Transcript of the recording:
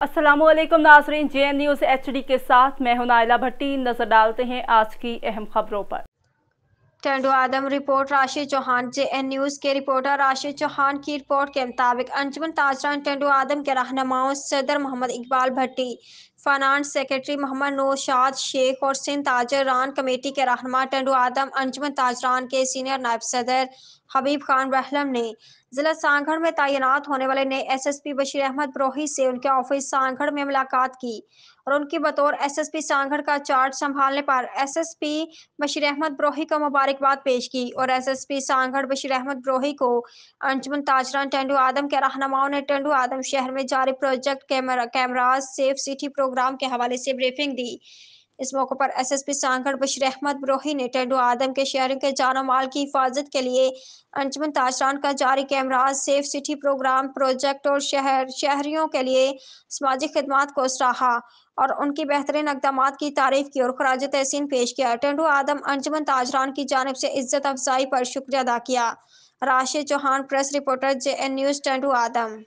अस्सलाम वालेकुम नाज़रीन, JN न्यूज़ HD के साथ मैं हूं नाइला भट्टी। नजर डालते हैं आज की अहम खबरों पर। Tando Adam report Rashid Chauhan. JN news के रिपोर्टर राशिद चौहान की रिपोर्ट के मुताबिक अंजुमन ताजरान टेंडू आदम के रहनुमाओं सदर मोहम्मद इकबाल भट्टी, फाइनेंस सेक्रेटरी मोहम्मद नौशाद शेख और सिंध ताजरान कमेटी के रहनुमा टेंडू आदम अंजुमन ताजरान के सीनियर नायब सदर हबीब खान बहलम ने जिला सांगड़ में तैनात होने वाले नए SSP बशीर अहमद ब्रोही से उनके ऑफिस सांगड़ में मुलाकात की और उनकी बतौर SSP सांगड़ का चार्ज संभालने पर SSP बशीर अहमद ब्रोही को मुबारकबाद पेश की और SSP सांगड़ बशीर अहमद ब्रोही को अंजुमन ताजरान टेंडू आदम के रहनुमाओं ने टेंडू आदम शहर में जारी project cameras safe city programme के हवाले से ब्रीफिंग दी। इस मौके पर SSP सांगड़ बशीर अहमद ब्रोही ने टेंडू आदम के शहरों के जानो माल की हिफाजत के लिए अंजुमन ताजरान का जारी cameras safe city programme project और शहरियों के लिए समाजी खिदमात को सराहा और उनकी बेहतरीन इक़दामात की तारीफ की और खराज तहसीन पेश किया। टेंडू आदम अंजुमन ताजरान की जानिब से इज्जत अफजाई पर शुक्रिया अदा किया। Rashid Chauhan, press reporter, JN news, Tando आदम।